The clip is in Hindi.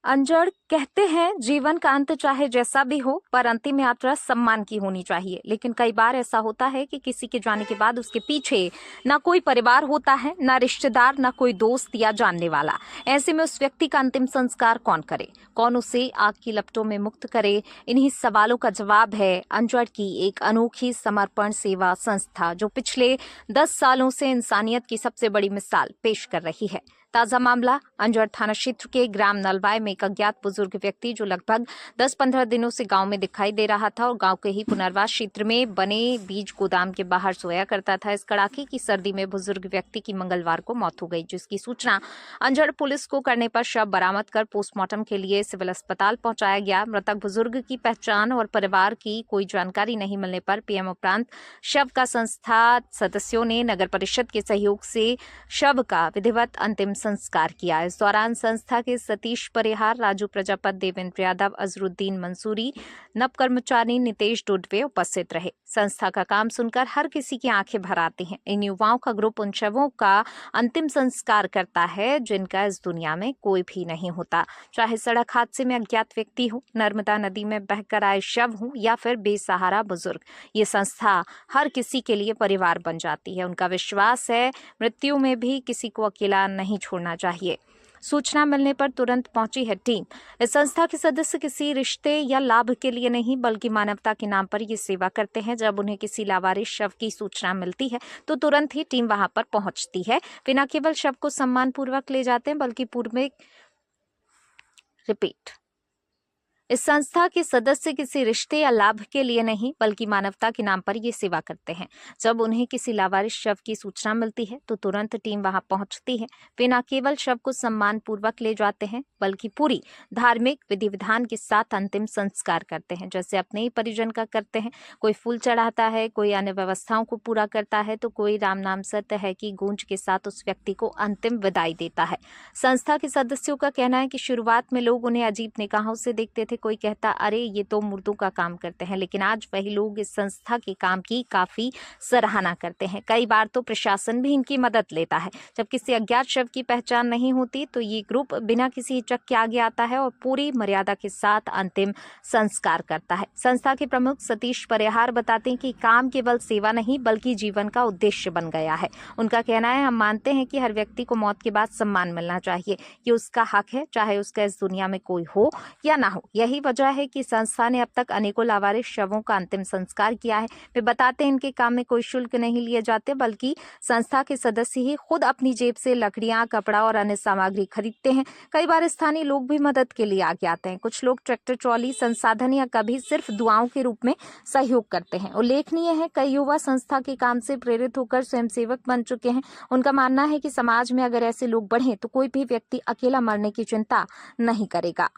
अंजड़ कहते हैं जीवन का अंत चाहे जैसा भी हो पर अंतिम यात्रा सम्मान की होनी चाहिए। लेकिन कई बार ऐसा होता है कि किसी के जाने के बाद उसके पीछे ना कोई परिवार होता है, ना रिश्तेदार, ना कोई दोस्त या जानने वाला। ऐसे में उस व्यक्ति का अंतिम संस्कार कौन करे, कौन उसे आग की लपटों में मुक्त करे? इन्हीं सवालों का जवाब है अंजड़ की एक अनोखी समर्पण सेवा संस्था, जो पिछले 10 सालों से इंसानियत की सबसे बड़ी मिसाल पेश कर रही है। ताजा मामला अंजड़ थाना क्षेत्र के ग्राम नलवाय में एक अज्ञात बुजुर्ग व्यक्ति जो लगभग 10-15 दिनों से गांव में दिखाई दे रहा था और गांव के ही पुनर्वास क्षेत्र में बने बीज गोदाम के बाहर सोया करता था। इस कड़ाके की सर्दी में बुजुर्ग व्यक्ति की मंगलवार को मौत हो गई, जिसकी सूचना अंजड़ पुलिस को करने पर शव बरामद कर पोस्टमार्टम के लिए सिविल अस्पताल पहुंचाया गया। मृतक बुजुर्ग की पहचान और परिवार की कोई जानकारी नहीं मिलने पर पीएम उपरांत शव का संस्था सदस्यों ने नगर परिषद के सहयोग से शव का विधिवत अंतिम संस्कार किया। इस दौरान संस्था के सतीश परिहार, राजू प्रजापत, देवेंद्र यादव, अजरुद्दीन मंसूरी, नव कर्मचारी नितेश डोडवे उपस्थित रहे। संस्था का काम सुनकर हर किसी की आंखें भर आती हैं। इन युवाओं का ग्रुप उन शवों का अंतिम संस्कार करता है जिनका इस दुनिया में कोई भी नहीं होता, चाहे सड़क हादसे में अज्ञात व्यक्ति हो, नर्मदा नदी में बहकर आए शव हो या फिर बेसहारा बुजुर्ग। ये संस्था हर किसी के लिए परिवार बन जाती है। उनका विश्वास है मृत्यु में भी किसी को अकेला नहीं छोड़ना चाहिए। सूचना मिलने पर तुरंत पहुंची है टीम। इस संस्था के सदस्य किसी रिश्ते या लाभ के लिए नहीं बल्कि मानवता के नाम पर ये सेवा करते हैं। जब उन्हें किसी लावारिस शव की सूचना मिलती है तो तुरंत ही टीम वहां पर पहुंचती है। वे न केवल शव को सम्मान पूर्वक ले जाते हैं बल्कि इस संस्था के सदस्य किसी रिश्ते या लाभ के लिए नहीं बल्कि मानवता के नाम पर ये सेवा करते हैं। जब उन्हें किसी लावारिस शव की सूचना मिलती है तो तुरंत टीम वहां पहुंचती है। वे न केवल शव को सम्मान पूर्वक ले जाते हैं बल्कि पूरी धार्मिक विधि विधान के साथ अंतिम संस्कार करते हैं, जैसे अपने ही परिजन का करते हैं। कोई फूल चढ़ाता है, कोई अन्य व्यवस्थाओं को पूरा करता है तो कोई राम नाम सत्य है की गूंज के साथ उस व्यक्ति को अंतिम विदाई देता है। संस्था के सदस्यों का कहना है कि शुरुआत में लोग उन्हें अजीब निगाहों से देखते थे। कोई कहता अरे ये तो मुर्दों का काम करते हैं, लेकिन आज वही लोग इस संस्था के काम की काफी सराहना करते हैं। कई बार तो प्रशासन भी इनकी मदद लेता है। जब किसी अज्ञात शव की पहचान नहीं होती तो ये ग्रुप बिना किसी हिचक के आगे आता है और पूरी मर्यादा के साथ अंतिम संस्कार करता है। संस्था के प्रमुख सतीश परिहार बताते हैं कि काम केवल सेवा नहीं बल्कि जीवन का उद्देश्य बन गया है। उनका कहना है, हम मानते हैं कि हर व्यक्ति को मौत के बाद सम्मान मिलना चाहिए। ये उसका हक है, चाहे उसका इस दुनिया में कोई हो या ना हो। यही वजह है कि संस्था ने अब तक अनेकों लावारिस शवों का अंतिम संस्कार किया है। वे बताते हैं इनके काम में कोई शुल्क नहीं लिए जाते बल्कि संस्था के सदस्य ही खुद अपनी जेब से लकड़ियां, कपड़ा और अन्य सामग्री खरीदते हैं। कई बार स्थानीय लोग भी मदद के लिए आगे आते हैं। कुछ लोग ट्रैक्टर, ट्रॉली, संसाधन या कभी सिर्फ दुआओं के रूप में सहयोग करते हैं। उल्लेखनीय है, कई युवा संस्था के काम से प्रेरित होकर स्वयंसेवक बन चुके हैं। उनका मानना है कि समाज में अगर ऐसे लोग बढ़े तो कोई भी व्यक्ति अकेला मरने की चिंता नहीं करेगा।